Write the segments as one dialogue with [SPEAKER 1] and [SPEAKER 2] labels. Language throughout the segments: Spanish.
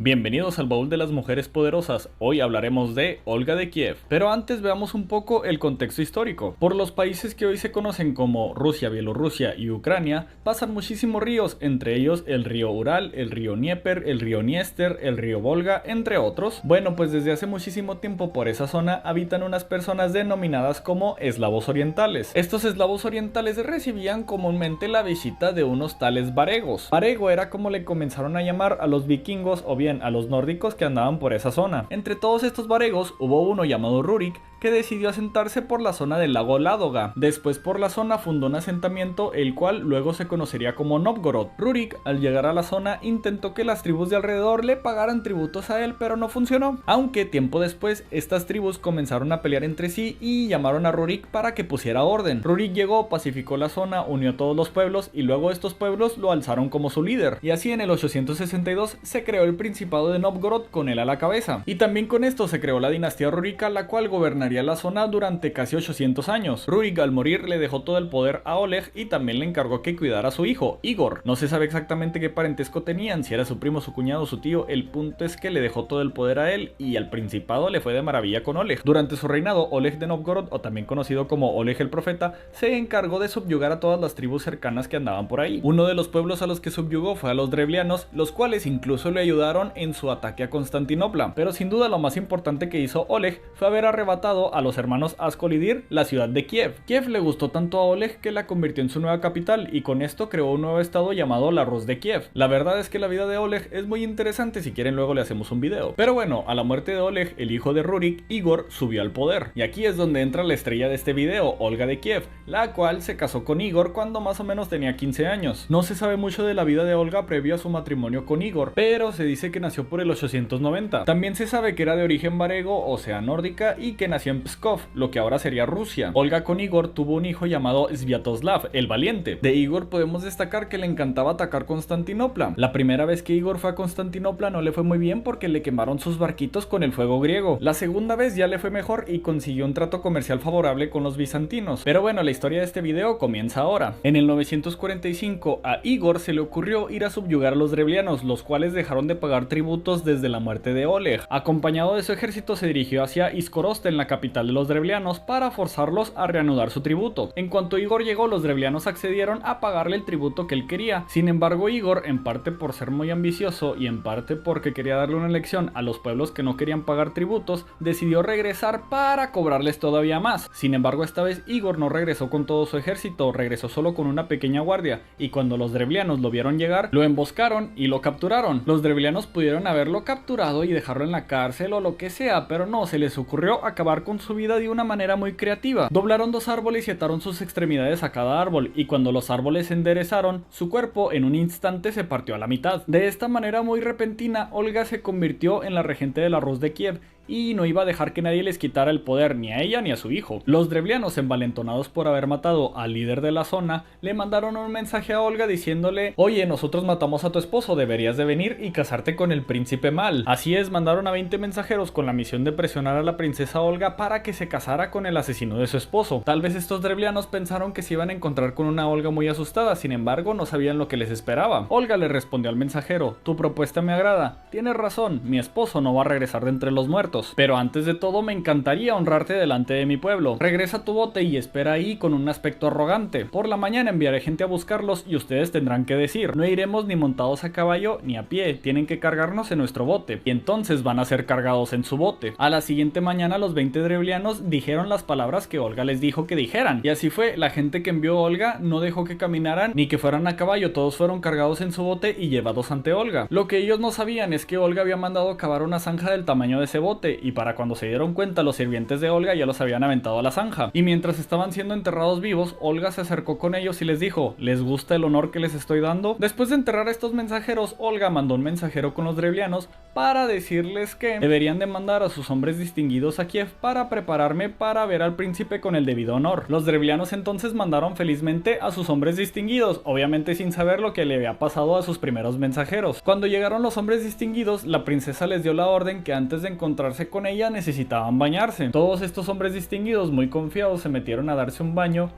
[SPEAKER 1] Bienvenidos al baúl de las mujeres poderosas. Hoy hablaremos de Olga de Kiev. Pero antes veamos un poco el contexto histórico. Por los países que hoy se conocen como Rusia, Bielorrusia y Ucrania, pasan muchísimos ríos, entre ellos el río Ural, el río Dnieper, el río Dniester, el río Volga, entre otros. Bueno, pues desde hace muchísimo tiempo por esa zona habitan unas personas denominadas como eslavos orientales. Estos eslavos orientales recibían comúnmente la visita de unos tales varegos. Varego era como le comenzaron a llamar a los vikingos o bien a los nórdicos que andaban por esa zona. Entre todos estos varegos hubo uno llamado Rurik que decidió asentarse por la zona del lago Ládoga. Después por la zona fundó un asentamiento el cual luego se conocería como Novgorod. Rurik al llegar a la zona intentó que las tribus de alrededor le pagaran tributos a él, pero no funcionó. Aunque tiempo después estas tribus comenzaron a pelear entre sí y llamaron a Rurik para que pusiera orden. Rurik llegó, pacificó la zona, unió a todos los pueblos y luego estos pueblos lo alzaron como su líder. Y así en el 862 se creó el Principado de Novgorod con él a la cabeza. Y también con esto se creó la dinastía rúrica, la cual gobernaría la zona durante casi 800 años. Rurik al morir le dejó todo el poder a Oleg y también le encargó que cuidara a su hijo, Igor. No se sabe exactamente qué parentesco tenían, si era su primo, su cuñado, su tío. El punto es que le dejó todo el poder a él y al principado le fue de maravilla con Oleg. Durante su reinado, Oleg de Novgorod, o también conocido como Oleg el Profeta, se encargó de subyugar a todas las tribus cercanas que andaban por ahí. Uno de los pueblos a los que subyugó fue a los drevlianos, los cuales incluso le ayudaron en su ataque a Constantinopla. Pero sin duda lo más importante que hizo Oleg fue haber arrebatado a los hermanos Askolidir la ciudad de Kiev. Kiev le gustó tanto a Oleg que la convirtió en su nueva capital y con esto creó un nuevo estado llamado la Rus de Kiev. La verdad es que la vida de Oleg es muy interesante, si quieren luego le hacemos un video. Pero bueno, a la muerte de Oleg, el hijo de Rurik, Igor, subió al poder. Y aquí es donde entra la estrella de este video, Olga de Kiev, la cual se casó con Igor cuando más o menos tenía 15 años. No se sabe mucho de la vida de Olga previo a su matrimonio con Igor, pero se dice que nació por el 890. También se sabe que era de origen varego, o sea nórdica, y que nació en Pskov, lo que ahora sería Rusia. Olga con Igor tuvo un hijo llamado Sviatoslav, el valiente. De Igor podemos destacar que le encantaba atacar Constantinopla. La primera vez que Igor fue a Constantinopla no le fue muy bien porque le quemaron sus barquitos con el fuego griego. La segunda vez ya le fue mejor y consiguió un trato comercial favorable con los bizantinos. Pero bueno, la historia de este video comienza ahora. En el 945 a Igor se le ocurrió ir a subyugar a los drevlianos, los cuales dejaron de pagar tributos desde la muerte de Oleg. Acompañado de su ejército se dirigió hacia Iskorosten, la capital de los drevlianos, para forzarlos a reanudar su tributo. En cuanto Igor llegó, los drevlianos accedieron a pagarle el tributo que él quería. Sin embargo, Igor, en parte por ser muy ambicioso y en parte porque quería darle una lección a los pueblos que no querían pagar tributos, decidió regresar para cobrarles todavía más. Sin embargo, esta vez Igor no regresó con todo su ejército, regresó solo con una pequeña guardia, y cuando los drevlianos lo vieron llegar, lo emboscaron y lo capturaron. Los drevlianos pudieron haberlo capturado y dejarlo en la cárcel o lo que sea, pero no, se les ocurrió acabar con su vida de una manera muy creativa. Doblaron dos árboles y ataron sus extremidades a cada árbol, y cuando los árboles se enderezaron, su cuerpo en un instante se partió a la mitad. De esta manera muy repentina, Olga se convirtió en la regente de la Rus de Kiev, y no iba a dejar que nadie les quitara el poder, ni a ella ni a su hijo. Los drevlianos, envalentonados por haber matado al líder de la zona, le mandaron un mensaje a Olga diciéndole: oye, nosotros matamos a tu esposo, deberías de venir y casarte con el príncipe Mal. Así es, mandaron a 20 mensajeros con la misión de presionar a la princesa Olga para que se casara con el asesino de su esposo. Tal vez estos drevlianos pensaron que se iban a encontrar con una Olga muy asustada, sin embargo no sabían lo que les esperaba. Olga le respondió al mensajero: tu propuesta me agrada, tienes razón, mi esposo no va a regresar de entre los muertos. Pero antes de todo me encantaría honrarte delante de mi pueblo. Regresa a tu bote y espera ahí con un aspecto arrogante. Por la mañana enviaré gente a buscarlos y ustedes tendrán que decir: no iremos ni montados a caballo ni a pie, tienen que cargarnos en nuestro bote. Y entonces van a ser cargados en su bote. A la siguiente mañana los 20 drevlianos dijeron las palabras que Olga les dijo que dijeran. Y así fue, la gente que envió Olga no dejó que caminaran ni que fueran a caballo, todos fueron cargados en su bote y llevados ante Olga. Lo que ellos no sabían es que Olga había mandado cavar una zanja del tamaño de ese bote, y para cuando se dieron cuenta los sirvientes de Olga ya los habían aventado a la zanja. Y mientras estaban siendo enterrados vivos, Olga se acercó con ellos y les dijo: ¿les gusta el honor que les estoy dando? Después de enterrar a estos mensajeros, Olga mandó un mensajero con los drevlianos para decirles que deberían de mandar a sus hombres distinguidos a Kiev para prepararme para ver al príncipe con el debido honor. Los drevlianos entonces mandaron felizmente a sus hombres distinguidos, obviamente sin saber lo que le había pasado a sus primeros mensajeros. Cuando llegaron los hombres distinguidos, la princesa les dio la orden que antes de encontrarse con ella necesitaban bañarse. Todos estos hombres distinguidos, muy confiados, se metieron a darse un baño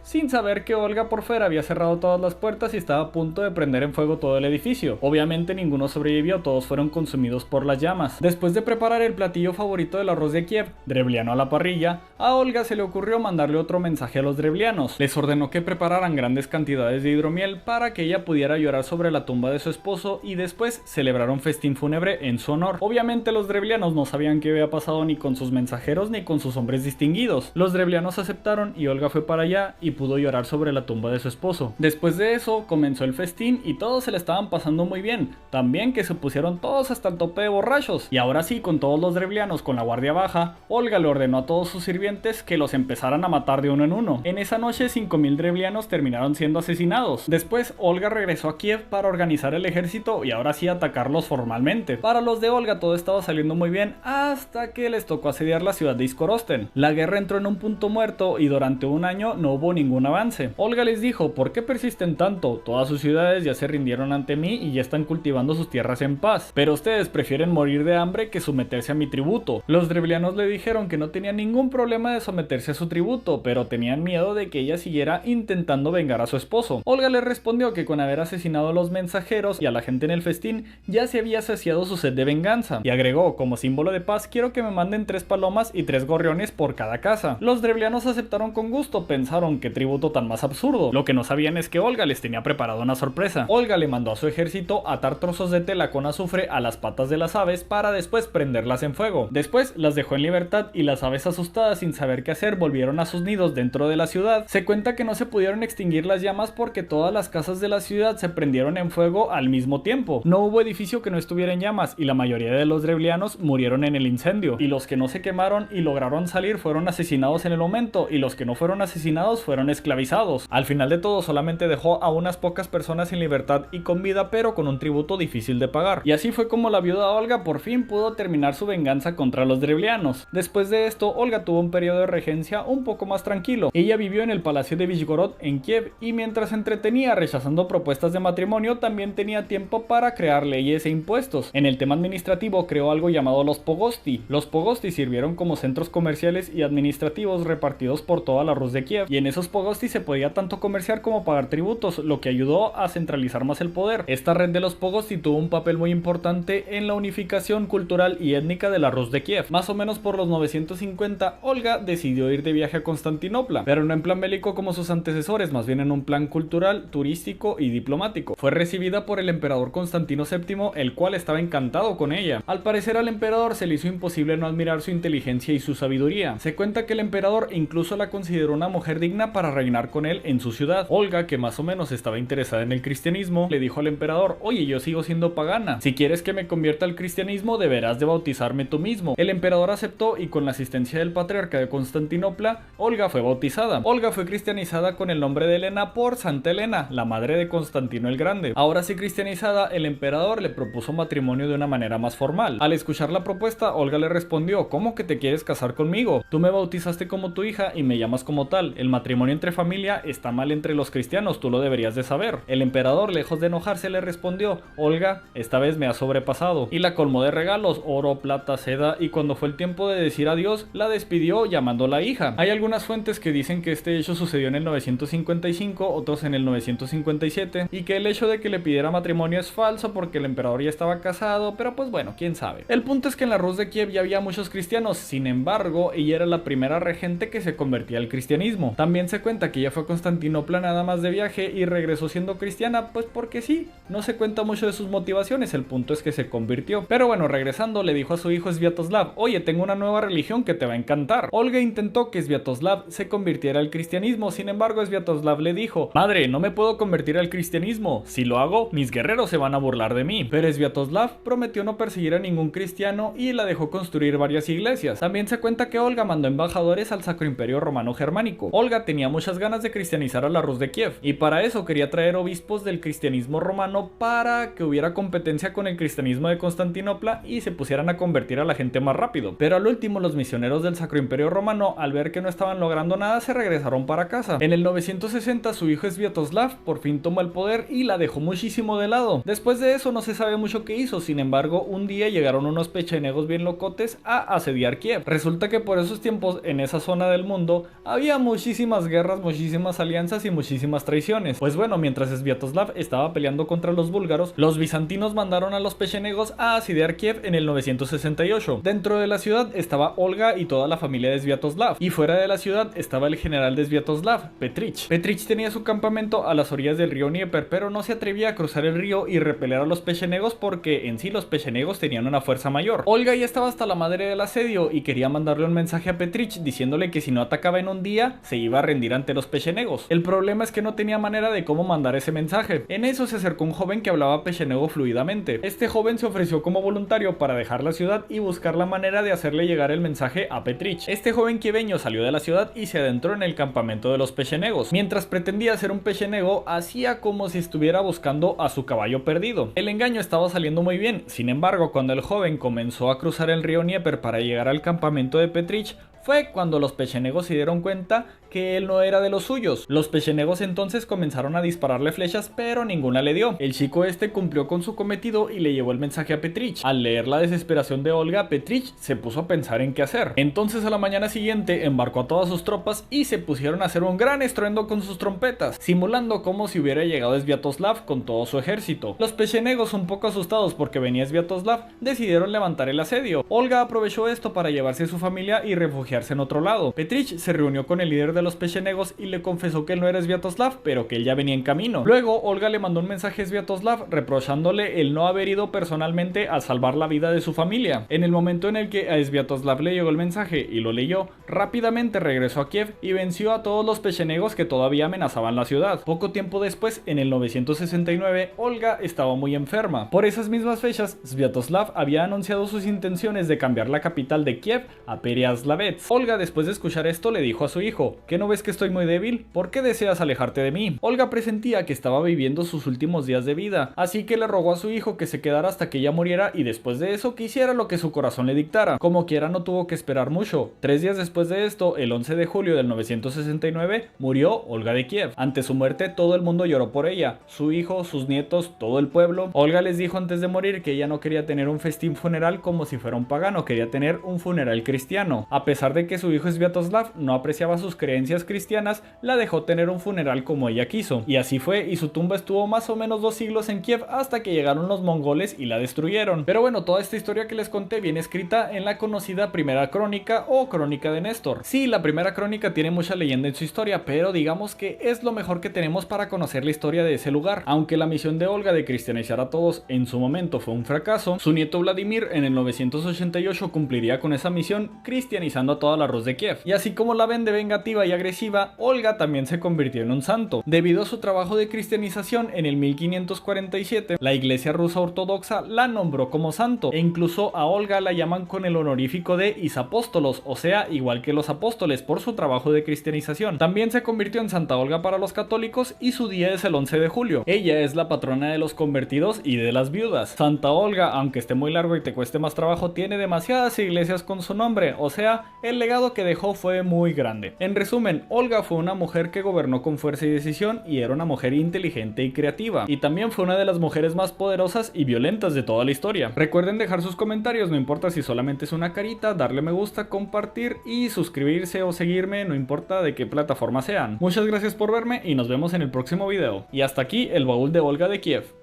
[SPEAKER 1] sin saber que Olga por fuera había cerrado todas las puertas y estaba a punto de prender en fuego todo el edificio. Obviamente ninguno sobrevivió, todos fueron consumidos por las llamas. Después de preparar el platillo favorito del arroz de Kiev, drevliano a la parrilla, a Olga se le ocurrió mandarle otro mensaje a los drevlianos. Les ordenó que prepararan grandes cantidades de hidromiel para que ella pudiera llorar sobre la tumba de su esposo y después celebrar un festín fúnebre en su honor. Obviamente los drevlianos no sabían qué había pasado ni con sus mensajeros ni con sus hombres distinguidos. Los drevlianos aceptaron y Olga fue para allá y pudo llorar sobre la tumba de su esposo. Después de eso comenzó el festín y todos se le estaban pasando muy bien, también que se pusieron todos hasta el tope de borrachos. Y ahora sí, con todos los drevlianos con la guardia baja, Olga le ordenó a todos sus sirvientes que los empezaran a matar de uno en uno. En esa noche 5000 drevlianos terminaron siendo asesinados. Después Olga regresó a Kiev para organizar el ejército y ahora sí atacarlos formalmente. Para los de Olga todo estaba saliendo muy bien hasta que les tocó asediar la ciudad de Izkorosten. La guerra entró en un punto muerto y durante un año no hubo ningún avance. Olga les dijo: ¿por qué persisten tanto? Todas sus ciudades ya se rindieron ante mí y ya están cultivando sus tierras en paz, pero ustedes prefieren morir de hambre que someterse a mi tributo. Los drevlianos le dijeron que no tenían ningún problema de someterse a su tributo, pero tenían miedo de que ella siguiera intentando vengar a su esposo. Olga le respondió que con haber asesinado a los mensajeros y a la gente en el festín ya se había saciado su sed de venganza, y agregó: como símbolo de paz quiero que me manden 3 palomas y 3 gorriones por cada casa. Los drevlianos aceptaron con gusto, pensaron: qué tributo tan más absurdo. Lo que no sabían es que Olga les tenía preparado una sorpresa. Olga le mandó a su ejército atar trozos de tela con azufre a las patas de las aves para después prenderlas en fuego. Después las dejó en libertad y las aves, asustadas sin saber qué hacer, volvieron a sus nidos dentro de la ciudad. Se cuenta que no se pudieron extinguir las llamas porque todas las casas de la ciudad se prendieron en fuego al mismo tiempo. No hubo edificio que no estuviera en llamas y la mayoría de los drevlianos murieron en el incendio, y los que no se quemaron y lograron salir fueron asesinados en el momento, y los que no fueron asesinados fueron esclavizados. Al final de todo solamente dejó a unas pocas personas en libertad y con vida, pero con un tributo difícil de pagar. Y así fue como la viuda Olga por fin pudo terminar su venganza contra los drevlianos. Después de esto, Olga tuvo un periodo de regencia un poco más tranquilo. Ella vivió en el palacio de Vishgorod en Kiev y mientras se entretenía rechazando propuestas de matrimonio, también tenía tiempo para crear leyes e impuestos. En el tema administrativo creó algo llamado los pogosti. Los pogosti sirvieron como centros comerciales y administrativos repartidos por toda la Rus de Kiev, y en esos pogosti se podía tanto comerciar como pagar tributos, lo que ayudó a centralizar más el poder. Esta red de los pogosti tuvo un papel muy importante en la unificación cultural y étnica de la Rus de Kiev. Más o menos por los 950, Olga decidió ir de viaje a Constantinopla, pero no en plan bélico como sus antecesores, más bien en un plan cultural, turístico y diplomático. Fue recibida por el emperador Constantino VII, el cual estaba encantado con ella. Al parecer al emperador se le hizo imposible no admirar su inteligencia y su sabiduría. Se cuenta que el emperador incluso la consideró una mujer digna para reinar con él en su ciudad. Olga, que más o menos estaba interesada en el cristianismo, le dijo al emperador: oye, yo sigo siendo pagana, si quieres que me convierta al cristianismo deberás de bautizarme tú mismo. El emperador aceptó y con la asistencia del patriarca de Constantinopla, Olga fue bautizada. Olga fue cristianizada con el nombre de Elena por Santa Elena, la madre de Constantino el Grande. Ahora sí cristianizada, el emperador le propuso matrimonio de una manera más formal. Al escuchar la propuesta, Olga le respondió: ¿cómo que te quieres casar conmigo? Tú me bautizaste como tu hija y me llamas como tal. El matrimonio entre familia está mal entre los cristianos, tú lo deberías de saber. El emperador, lejos de enojarse, le respondió: Olga, esta vez me has sobrepasado, y la colmó de regalos, oro, plata, seda, y cuando fue el tiempo de decir adiós, la despidió llamándola hija. Hay algunas fuentes que dicen que este hecho sucedió en el 955, otros en el 957, y que el hecho de que le pidiera matrimonio es falso porque el emperador ya estaba casado, pero pues bueno, quién sabe. El punto es que en la Rus de Kiev ya había muchos cristianos, sin embargo, ella era la primera regente que se convertía al cristianismo. También se cuenta que ella fue a Constantinopla nada más de viaje y regresó siendo cristiana, pues porque sí. No se cuenta mucho de sus motivaciones, el punto es que se convirtió. Pero bueno, regresando, le dijo a su hijo Sviatoslav: oye, tengo una nueva religión que te va a encantar. Olga intentó que Sviatoslav se convirtiera al cristianismo, sin embargo Sviatoslav le dijo: madre, no me puedo convertir al cristianismo, si lo hago, mis guerreros se van a burlar de mí. Pero Sviatoslav prometió no perseguir a ningún cristiano y la dejó construir varias iglesias. También se cuenta que Olga mandó embajadores al Sacro Imperio Romano Germánico. Olga tenía muchas ganas de cristianizar a la Rus de Kiev, y para eso quería traer obispos del cristianismo romano para que hubiera competencia con el cristianismo de Constantinopla y se pusieran a convertir a la gente más rápido. Pero al último, los misioneros del Sacro Imperio Romano, al ver que no estaban logrando nada, se regresaron para casa. En el 960, su hijo Sviatoslav por fin tomó el poder y la dejó muchísimo de lado. Después de eso no se sabe mucho qué hizo, sin embargo, un día llegaron unos pechenegos bien locotes a asediar Kiev. Resulta que por esos tiempos, en esa zona del mundo, había muchísimas guerras, muchísimas alianzas y muchísimas traiciones. Pues bueno, mientras Sviatoslav estaba peleando contra los búlgaros, los bizantinos mandaron a los pechenegos a asediar Kiev en el 968. Dentro de la ciudad estaba Olga y toda la familia de Sviatoslav, y fuera de la ciudad estaba el general de Sviatoslav, Petrich. Petrich tenía su campamento a las orillas del río Dnieper, pero no se atrevía a cruzar el río y repeler a los pechenegos porque en sí los pechenegos tenían una fuerza mayor. Olga ya estaba hasta la madre del asedio y quería mandarle un mensaje a Petrich diciéndole que si no atacaba en un día se iba a rendir ante los pechenegos. El problema es que no tenía manera de cómo mandar ese mensaje. En eso se acercó un joven que hablaba pechenego fluidamente. Este joven se ofreció como voluntario para dejar la ciudad y buscar la manera de hacerle llegar el mensaje a Petrich. Este joven quieveño salió de la ciudad y se adentró en el campamento de los pechenegos. Mientras pretendía ser un pechenego, hacía como si estuviera buscando a su caballo perdido. El engaño estaba saliendo muy bien. Sin embargo, cuando el joven comenzó a cruzar el río Dnieper para llegar al campamento de Petrich, fue cuando los pechenegos se dieron cuenta que él no era de los suyos. Los pechenegos entonces comenzaron a dispararle flechas, pero ninguna le dio. El chico este cumplió con su cometido y le llevó el mensaje a Petrich. Al leer la desesperación de Olga, Petrich se puso a pensar en qué hacer. Entonces a la mañana siguiente embarcó a todas sus tropas y se pusieron a hacer un gran estruendo con sus trompetas, simulando como si hubiera llegado Sviatoslav con todo su ejército. Los pechenegos, un poco asustados porque venía Sviatoslav, decidieron levantar el asedio. Olga aprovechó esto para llevarse a su familia y refugiarse en otro lado. Petrich se reunió con el líder de los pechenegos y le confesó que él no era Sviatoslav, pero que él ya venía en camino. Luego Olga le mandó un mensaje a Sviatoslav reprochándole el no haber ido personalmente a salvar la vida de su familia. En el momento en el que a Sviatoslav le llegó el mensaje y lo leyó, rápidamente regresó a Kiev y venció a todos los pechenegos que todavía amenazaban la ciudad. Poco tiempo después, en el 969, Olga estaba muy enferma. Por esas mismas fechas, Sviatoslav había anunciado sus intenciones de cambiar la capital de Kiev a Pereaslavets. Olga, después de escuchar esto, le dijo a su hijo: ¿qué no ves que estoy muy débil? ¿Por qué deseas alejarte de mí? Olga presentía que estaba viviendo sus últimos días de vida, así que le rogó a su hijo que se quedara hasta que ella muriera y después de eso que hiciera lo que su corazón le dictara. Como quiera, no tuvo que esperar mucho. 3 días después de esto, el 11 de julio del 969, murió Olga de Kiev. Ante su muerte, todo el mundo lloró por ella, su hijo, sus nietos, todo el pueblo. Olga les dijo antes de morir que ella no quería tener un festín funeral como si fuera un pagano, quería tener un funeral cristiano. A pesar de que su hijo Sviatoslav no apreciaba sus creencias cristianas, la dejó tener un funeral como ella quiso. Y así fue, y su tumba estuvo más o menos 2 siglos en Kiev hasta que llegaron los mongoles y la destruyeron. Pero bueno, toda esta historia que les conté viene escrita en la conocida Primera Crónica o Crónica de Néstor. Sí, la Primera Crónica tiene mucha leyenda en su historia, pero digamos que es lo mejor que tenemos para conocer la historia de ese lugar. Aunque la misión de Olga de cristianizar a todos en su momento fue un fracaso, su nieto Vladimir en el 988 cumpliría con esa misión cristianizando a toda la Rus de Kiev. Y así como la ven de vengativa y agresiva, Olga también se convirtió en un santo. Debido a su trabajo de cristianización en el 1547, la iglesia rusa ortodoxa la nombró como santo, e incluso a Olga la llaman con el honorífico de Isapóstolos, o sea, igual que los apóstoles, por su trabajo de cristianización. También se convirtió en Santa Olga para los católicos y su día es el 11 de julio. Ella es la patrona de los convertidos y de las viudas. Santa Olga, aunque esté muy largo y te cueste más trabajo, tiene demasiadas iglesias con su nombre, o sea, el legado que dejó fue muy grande. En resumen, Olga fue una mujer que gobernó con fuerza y decisión y era una mujer inteligente y creativa. Y también fue una de las mujeres más poderosas y violentas de toda la historia. Recuerden dejar sus comentarios, no importa si solamente es una carita, darle me gusta, compartir y suscribirse o seguirme, no importa de qué plataforma sean. Muchas gracias por verme y nos vemos en el próximo video. Y hasta aquí el baúl de Olga de Kiev.